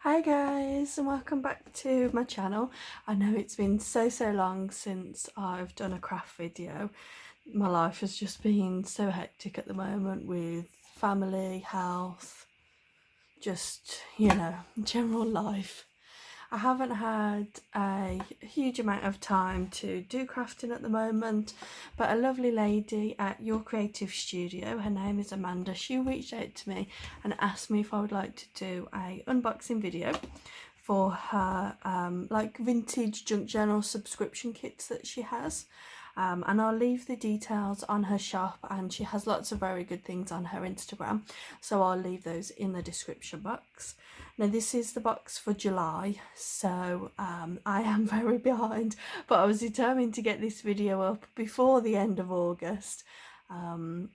Hi guys, and welcome back to my channel. I know it's been so long since I've done a craft video. My life has just been so hectic at the moment with family, health, just, general life. I haven't had a huge amount of time to do crafting at the moment, but a lovely lady at Your Creative Studio, her name is Amanda, she reached out to me and asked me if I would like to do a unboxing video for her like vintage junk journal subscription kits that she has. And I'll leave the details on her shop, and she has lots of very good things on her Instagram, so I'll leave those in the description box. Now this is the box for July, so I am very behind, but I was determined to get this video up before the end of August.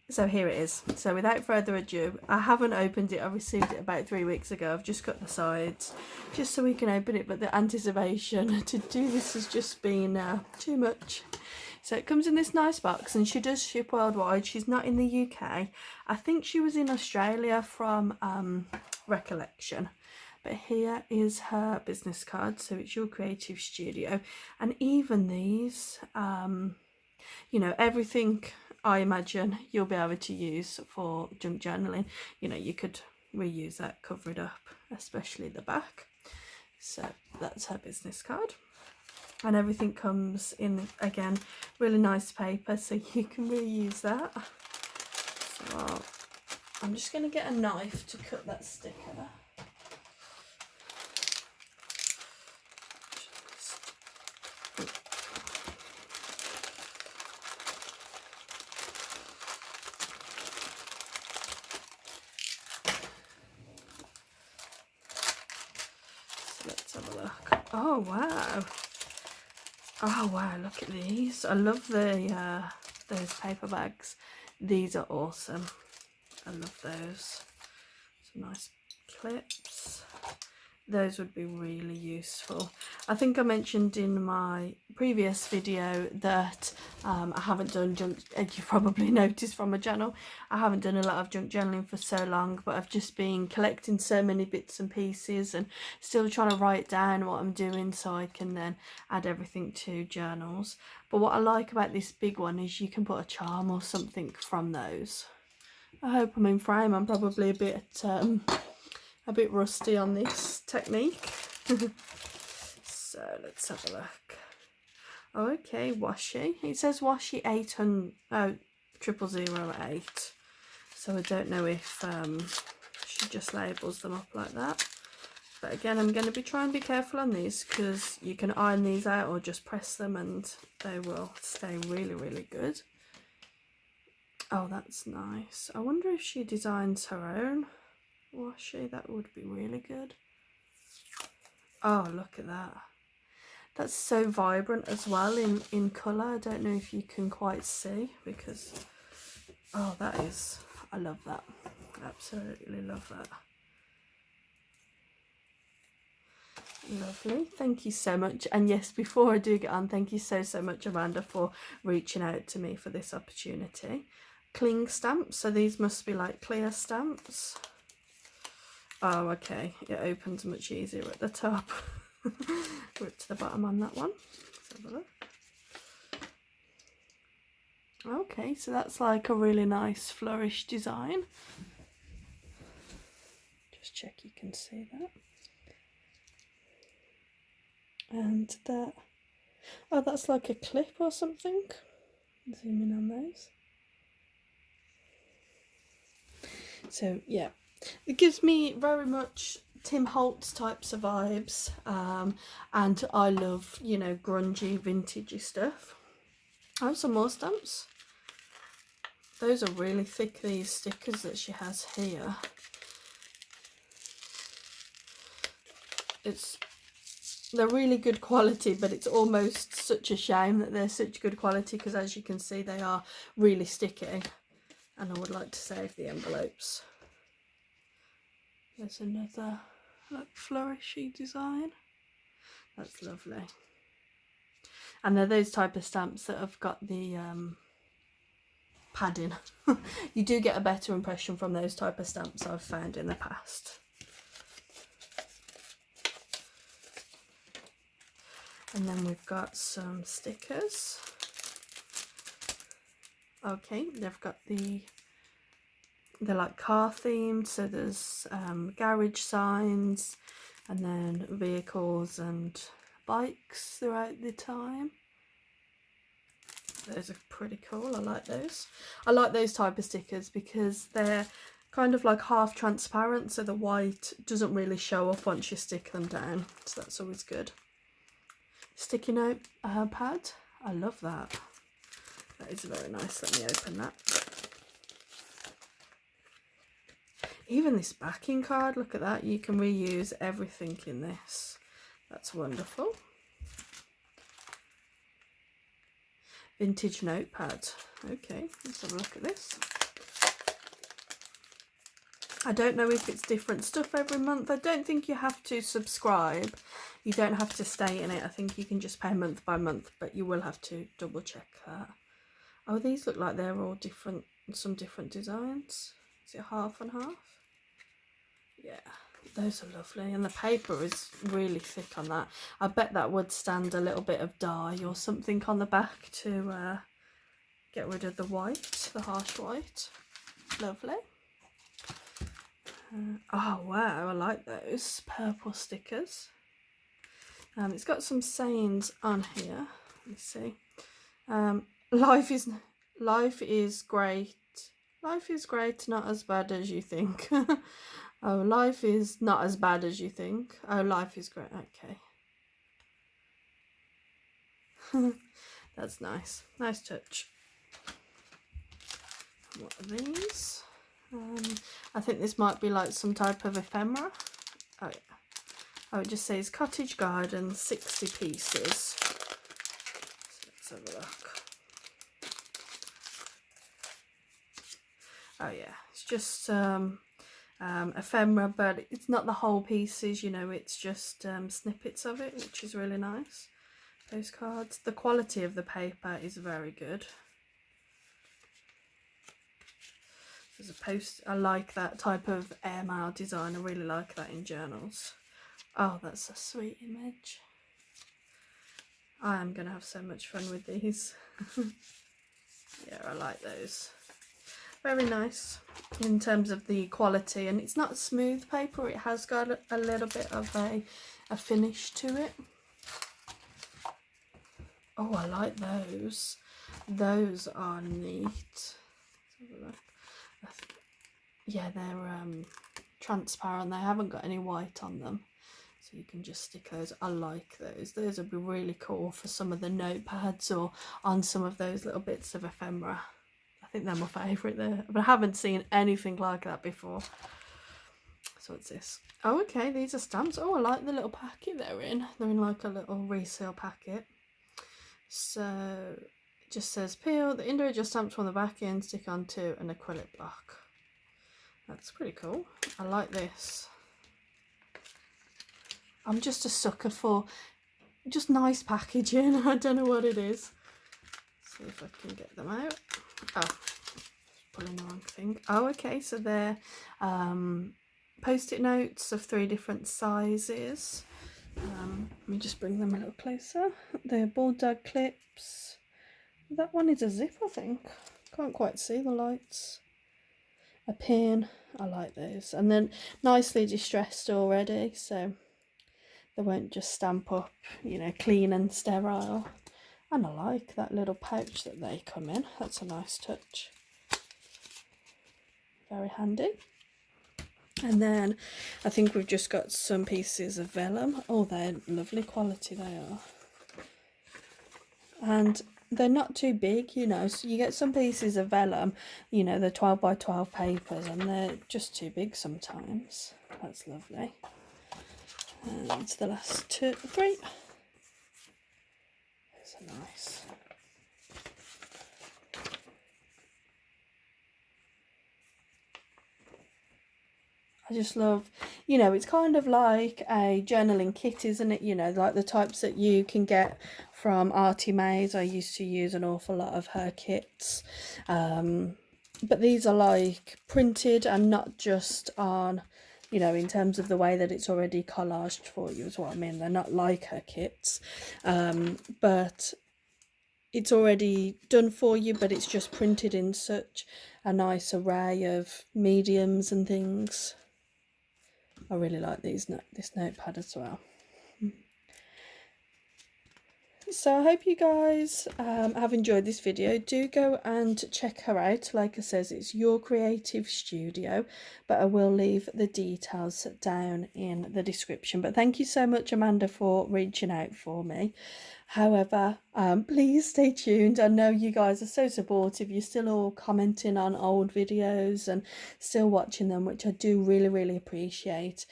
So here it is. So without further ado, I haven't opened it. I received it about 3 weeks ago. I've just got the sides just so we can open it, but the anticipation to do this has just been too much. So it comes in this nice box, and she does ship worldwide. She's not in the UK. I think she was in Australia from recollection. But here is her business card. So it's Your Creative Studio, and even these, everything I imagine you'll be able to use for junk journaling. You could reuse that, cover it up, especially the back. So that's her business card. And everything comes in, again, really nice paper, so you can reuse that. So I'm just going to get a knife to cut that sticker. So let's have a look. Oh wow. Oh wow, look at these. I love the those paper bags. These are awesome. I love those. Some nice clips. Those would be really useful. I think I mentioned in my previous video that I haven't done junk, as you probably noticed from my channel, I haven't done a lot of junk journaling for so long, but I've just been collecting so many bits and pieces and still trying to write down what I'm doing so I can then add everything to journals. But what I like about this big one is you can put a charm or something from those. I hope I'm in frame. I'm probably a bit rusty on this technique. So let's have a look. Okay, washi. It says washi 008. So I don't know if she just labels them up like that. But again, I'm going to be trying to be careful on these, because you can iron these out or just press them and they will stay really good. Oh, that's nice. I wonder if she designs her own washi. That would be really good. Oh, look at that. That's so vibrant as well in colour. I don't know if you can quite see, because oh, that is, I love that. Absolutely love that. Lovely. Thank you so much. And yes, before I do get on, thank you so much, Amanda, for reaching out to me for this opportunity. Cling stamps. So these must be like clear stamps. Oh, okay. It opens much easier at the top. We're up to the bottom on that one. Let's have a look. Okay, so that's like a really nice flourish design. Just check you can see that. And that, oh, that's like a clip or something. Zoom in on those. So yeah, it gives me very much Tim Holtz types of vibes, and I love, grungy, vintagey stuff. I have some more stamps. Those are really thick, these stickers that she has here. They're really good quality, but it's almost such a shame that they're such good quality, because as you can see, they are really sticky, and I would like to save the envelopes. There's another like flourishy design. That's lovely. And they're those type of stamps that have got the padding. You do get a better impression from those type of stamps, I've found in the past. And then we've got some stickers. Okay, they've got they're like car themed, so there's garage signs and then vehicles and bikes throughout the time. Those are pretty cool. I like those. I like those type of stickers because they're kind of like half transparent, so the white doesn't really show up once you stick them down, so that's always good. Sticky note pad, I love that. That is very nice. Let me open that. Even this backing card, look at that, you can reuse everything in this. That's wonderful. Vintage notepad. Okay, let's have a look at this. I don't know if it's different stuff every month. I don't think you have to subscribe. You don't have to stay in it. I think you can just pay month by month, but you will have to double check that. Oh, these look like they're all different, some different designs. Is it half and half? Yeah, those are lovely. And the paper is really thick on that. I bet that would stand a little bit of dye or something on the back to get rid of the white, the harsh white. Lovely. Oh wow, I like those purple stickers. It's got some sayings on here. Let's see. Life is great. Life is great, not as bad as you think. Oh, life is not as bad as you think. Oh, life is great. Okay. That's nice. Nice touch. What are these? I think this might be like some type of ephemera. Oh yeah. Oh, it just says cottage garden, 60 pieces. So let's have a look. Oh yeah, it's just ephemera, but it's not the whole pieces, you know, it's just snippets of it, which is really nice. Postcards. The quality of the paper is very good. As opposed, I like that type of airmail design. I really like that in journals. Oh, that's a sweet image. I am going to have so much fun with these. Yeah, I like those. Very nice in terms of the quality, and it's not smooth paper. It has got a little bit of a finish to it. Oh, I like those. Those are neat. Let's have a look. Yeah, they're transparent. They haven't got any white on them, so you can just stick those. I like those. Those would be really cool for some of the notepads or on some of those little bits of ephemera. I think they're my favourite there, but I haven't seen anything like that before. So what's this? Oh, okay, these are stamps. Oh, I like the little packet they're in. They're in like a little resale packet. So it just says peel the individual stamps from the back end, stick onto an acrylic block. That's pretty cool. I like this. I'm just a sucker for just nice packaging. I don't know what it is. See if I can get them out. Oh, pulling the wrong thing. Oh, okay, so they're post-it notes of 3 different sizes. Let me just bring them a little closer. They're bulldog clips. That one is a zip, I think. Can't quite see the lights. A pin. I like those. And then nicely distressed already, so they won't just stamp up, you know, clean and sterile. And I like that little pouch that they come in. That's a nice touch. Very handy. And then I think we've just got some pieces of vellum. Oh, they're lovely quality, they are. And they're not too big, you know, so you get some pieces of vellum, you know, they're 12 by 12 papers and they're just too big sometimes. That's lovely. And the last 2, 3. Those are nice. I just love, you know, it's kind of like a journaling kit, isn't it? You know, like the types that you can get from Artie Mae's. I used to use an awful lot of her kits. But these are like printed and not just on you know, in terms of the way that it's already collaged for you is what I mean. They're not like her kits, but it's already done for you, but it's just printed in such a nice array of mediums and things. I really like this notepad as well. So I hope you guys have enjoyed this video. Do go and check her out. Like I says, it's Your Creative Studio, but I will leave the details down in the description. But thank you so much, Amanda, for reaching out for me. However, please stay tuned. I know you guys are so supportive. You're still all commenting on old videos and still watching them, which I do really appreciate.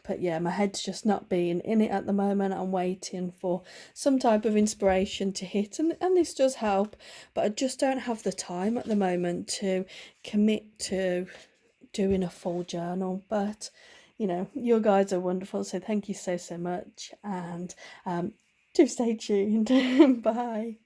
But yeah, my head's just not being in it at the moment. I'm waiting for some type of inspiration to hit, and this does help, but I just don't have the time at the moment to commit to doing a full journal. But you know, you guys are wonderful, so thank you so much, and do stay tuned. Bye.